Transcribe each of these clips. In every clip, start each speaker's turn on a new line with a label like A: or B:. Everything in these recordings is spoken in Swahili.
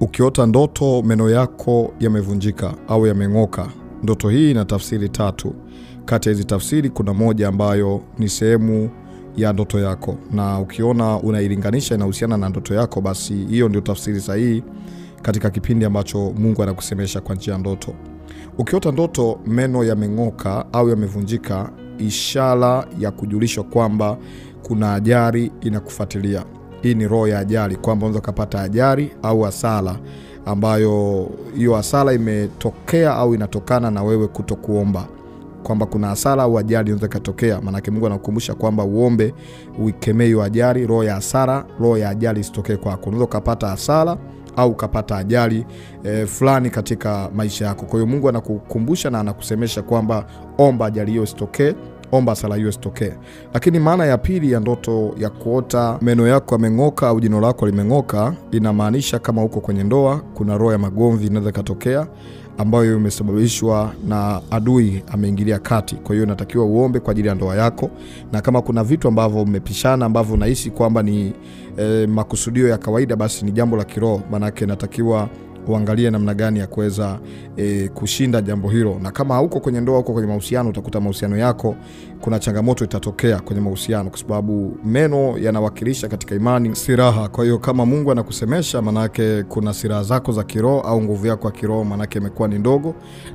A: Ukiota ndoto meno yako yamevunjika au yameng'oka, ndoto hii ina tafsiri tatu. Kati ya hizi tafsiri kuna moja ambayo ni sehemu ya ndoto yako, na ukiona unailinganisha inahusiana na ndoto yako, basi hiyo ndio tafsiri sahihi katika kipindi ambacho Mungu anakusemesha kwa njia ya ndoto. Ukiota ndoto meno yameng'oka au yamevunjika, ishara ya kujulishwa kwamba kuna ajali inakufuatilia. Hii ni roho ya ajali, kwamba unaweza kupata ajali au hasara, ambayo hiyo hasara imetokea au inatokana na wewe kutokuomba. Kwamba kuna hasara au ajali inaweza kutokea, maana Mungu anakukumbusha kwamba uombe uikemee hiyo ajali, roho ya hasara, roho ya ajali isitokee kwako. Unaweza kupata hasara au kupata ajali fulani katika maisha yako. Kwa hiyo Mungu anakukumbusha na anakusemesha kwamba omba ajali hiyo isitokee, omba hasara hiyo isitokee. Lakini maana ya pili ya ndoto ya kuota meno yako yameng'oka au jino lako limeng'oka, inamaanisha kama uko kwenye ndoa, kuna roho ya magomvi inaweza kutokea ambayo imesababishwa na adui ameingilia kati. Kwa hiyo unatakiwa uombe kwa ajili ya ndoa yako, na kama kuna vitu ambavyo umepishana ambavyo unahisi kwamba ni makusudio ya kawaida, basi ni jambo la kiroho, maana yake inatakiwa uangalie namna gani ya kuweza kushinda jambo hilo. Na kama hauko kwenye ndoa, uko kwenye mahusiano, utakuta mahusiano yako kuna changamoto itatokea kwenye mahusiano, kwa sababu meno yanawakilisha katika imani silaha. Kwa hiyo kama Mungu anakusemesha, maana yake kuna silaha zako za kiroho au nguvu yako ya kiroho maana yake imekuwa ni ndogo,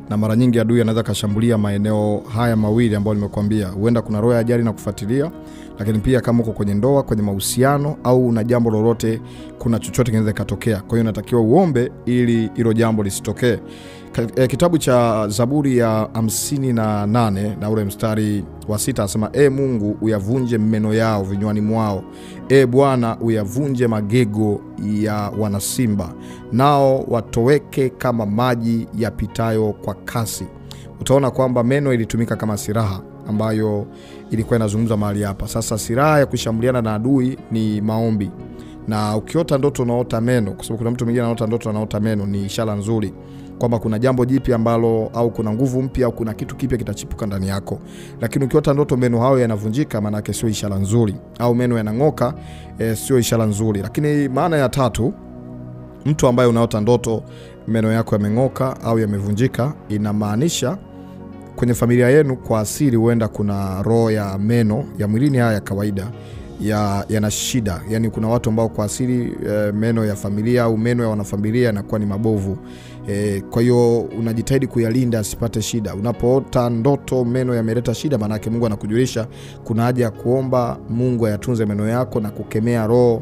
A: na mara nyingi adui anaweza kashambulia maeneo haya mawili ambayo nimekuambia. Huenda kuna roho ya ajali na kufuatilia, lakini pia kama uko kwenye ndoa, kwenye mahusiano au una jambo lolote, kuna chochote kinaweza katokea. Kwa hiyo unatakiwa uombe ili hilo jambo lisitokee. Kitabu cha Zaburi ya 58 na ule mstari wa 6 anasema, Mungu uyavunje meno yao vinywani mwao, Bwana uyavunje magego ya wanasimba, nao watoweke kama maji yapitayo kwa kasi. Utaona kwamba meno ilitumika kama silaha ambayo ilikuwa inazungumza mahali hapa. Sasa silaha ya kushambuliana na adui ni maombi. Na ukiota ndoto unaota meno, kwa sababu kuna mtu mwingine anaota ndoto anaota meno, ni ishara nzuri kwamba kuna jambo jipya ambalo, au kuna nguvu mpya, au kuna kitu kipya kitachipuka ndani yako. Lakini ukiota ndoto meno hayo yanavunjika, maana yake sio ishara nzuri, au meno yanang'oka, sio ishara nzuri. Lakini maana ya tatu, mtu ambaye unaota ndoto meno yako yameng'oka au yamevunjika, inamaanisha kwenye familia yenu kwa asili huenda kuna roho ya meno ya mwilini haya ya kawaida yana shida. Yani kuna watu ambao kwa asili meno ya familia au meno ya wanafamilia yanakuwa ni mabovu. Kwa hiyo unajitahidi kuyalinda asipate shida. Unapoota ndoto meno yameleta shida, maana yake Mungu anakujulisha kuna haja ya kuomba Mungu ayatunze meno yako na kukemea roho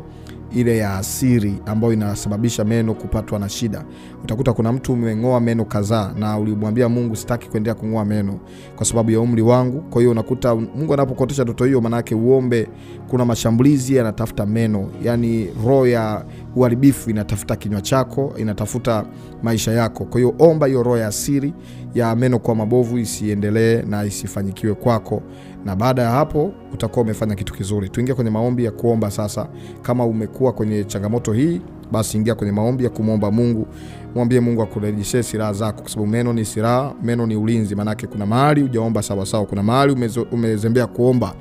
A: ile ya asiri ambayo inasababisha meno kupatwa na shida. Utakuta kuna mtu umeng'oa meno kadhaa na ulimwambia Mungu, sitaki kuendelea kung'oa meno kwa sababu ya umri wangu. Kwa hiyo unakuta Mungu anapokuotesha ndoto hiyo, maana yake uombe kuna mashambulizi yanatafuta meno. Yani roho ya uharibifu inatafuta kinywa chako, inatafuta maisha yako. Kwa hiyo omba hiyo roho ya asiri ya meno kwa mabovu isiendelee na isifanyikiwe kwako, na baada ya hapo utakuwa umefanya kitu kizuri. Tuingie kwenye maombi ya kuomba sasa. Kama umekuwa kwenye changamoto hii, basi ingia kwenye maombi ya kumwomba Mungu. Mwambie Mungu akurejeshe silaha zako, kwa sababu meno ni silaha, meno ni ulinzi. Maana yake kuna mahali hujaomba sawa sawa, kuna mahali umezembea kuomba.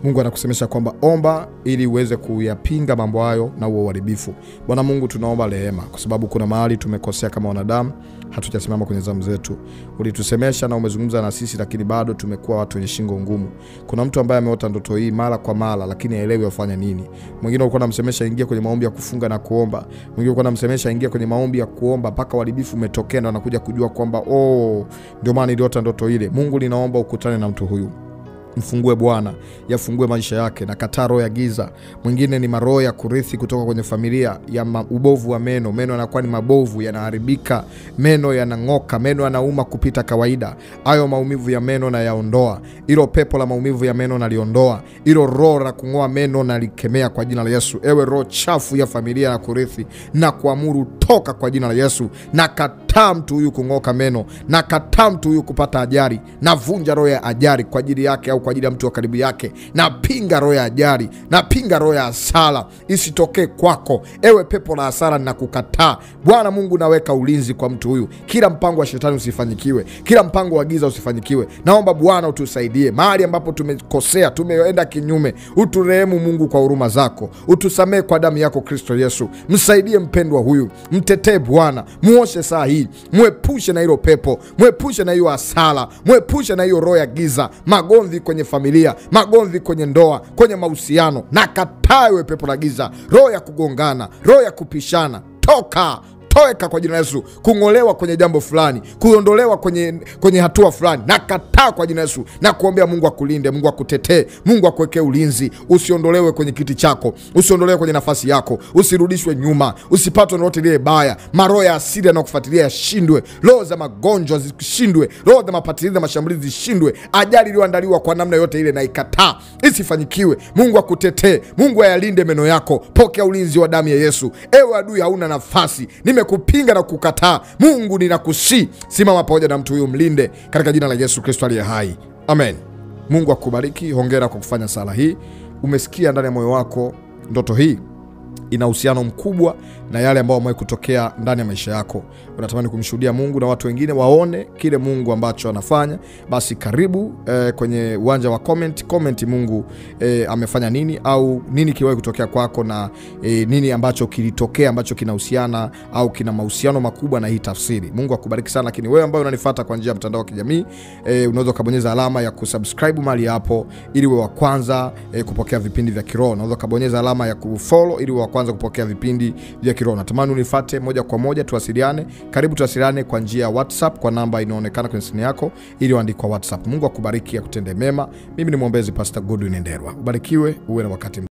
A: Mungu anakusemesha kwamba omba ili uweze kuyapinga mambo hayo na huo uharibifu. Bwana Mungu, tunaomba rehema, kwa sababu kuna mahali tumekosea kama wanadamu, hatujasimama kwenye zamu zetu. Ulitusemesha na umezungumza na sisi, lakini bado tumekuwa watu wenye shingo ngumu. Kuna mtu ambaye ameota ndoto hii mara kwa mara, lakini haelewi afanye nini. Mwingine ulikuwa unamsemesha ingia kwenye maombi ya kufunga na kuomba. Mwingine ulikuwa unamsemesha ingia kwenye maombi ya kuomba mpaka uharibifu umetokea, na anakuja kujua kwamba ndio maana niliota ndoto ile. Mungu, ninaomba ukutane na mtu huyu. Mfungue Bwana, yafungue maisha yake na kataa roho ya giza. Mwingine ni maroho ya kurithi kutoka kwenye familia ya ubovu wa meno. Meno yanakuwa ni mabovu, yanaharibika, meno yanang'oka, meno yanauma kupita kawaida. Hayo maumivu ya meno na yaondoa. Hilo pepo la maumivu ya meno na liondoa. Hilo roho la kung'oa meno na likemea kwa jina la Yesu. Ewe roho chafu ya familia na kurithi, na kuamuru toka kwa jina la Yesu. Na kataa mtu huyu kung'oka meno, na kataa mtu huyu kupata ajali. Na vunja roho ya ajali kwa ajili yake au kwa ajili ya mtu wa karibu yake. Napinga roho ya ajali, napinga roho ya hasara isitokee kwako. Ewe pepo la hasara, ninakukataa. Bwana Mungu, naweka ulinzi kwa mtu huyu. Kila mpango wa shetani usifanyikiwe, kila mpango wa giza usifanyikiwe. Naomba Bwana utusaidie mahali ambapo tumekosea, tumeenda kinyume. Uturehemu Mungu kwa huruma zako, utusamee kwa damu yako Kristo Yesu. Msaidie mpendwa huyu, mtetee Bwana, muoshe saa hii, muepushe na hilo pepo, muepushe na hiyo hasara, muepushe na hiyo roho ya giza, magomvi kwenye familia, magomvi kwenye ndoa, kwenye mahusiano. Nakataa wewe pepo la giza, roho ya kugongana, roho ya kupishana, toka kwa jina la Yesu. Kung'olewa kwenye jambo fulani, kuondolewa kwenye hatua fulani, nakataa kwa jina la Yesu. Na kuombea Mungu akulinde, Mungu akutetee, Mungu akuwekee ulinzi. Usiondolewe kwenye kiti chako, usiondolewe kwenye nafasi yako, usirudishwe nyuma, usipatwe na lote lile baya. Maroho ya asili yanayokufuatilia yashindwe, roho za magonjwa zishindwe, roho za mapatilizi na mashambulizi zishindwe. Ajali iliyoandaliwa kwa namna yote ile na ikataa, isifanyikiwe. Mungu akutetee, Mungu ayalinde meno yako. Pokea ulinzi wa damu ya Yesu. Ewe adui, hauna nafasi. Nimekupinga na kukataa. Mungu ninakusi, simama pamoja na mtu huyu, mlinde katika jina la Yesu Kristo aliye hai. Amen. Mungu akubariki. Hongera kwa kufanya sala hii. Umesikia ndani ya moyo wako ndoto hii ina uhusiano mkubwa na yale ambayo yamewahi kutokea ndani ya maisha yako. Unatamani kumshuhudia Mungu na watu wengine waone kile Mungu ambacho anafanya. Basi karibu kwenye uwanja wa comment Mungu amefanya nini, au nini kiliwahi kutokea kwako, na nini ambacho kilitokea ambacho kinahusiana au kina mahusiano makubwa na hii tafsiri. Mungu akubariki sana. Lakini wewe ambaye unanifuata kwa njia ya mtandao wa kijamii, unaweza kubonyeza alama ya kusubscribe mahali hapo ili uwe wa kwanza kupokea vipindi vya kiroho. Unaweza kubonyeza alama ya kufollow ili uwe wa kwanza kupokea vipindi vya kiroho. Natamani unifuate moja kwa moja, tuwasiliane. Karibu tuwasiliane kwa njia ya WhatsApp kwa namba inaonekana kwenye screen yako iliyoandikwa WhatsApp. Mungu akubariki, akutende mema. Mimi ni mwombezi Pastor Godwin Ndelwa. Ubarikiwe, uwe na wakati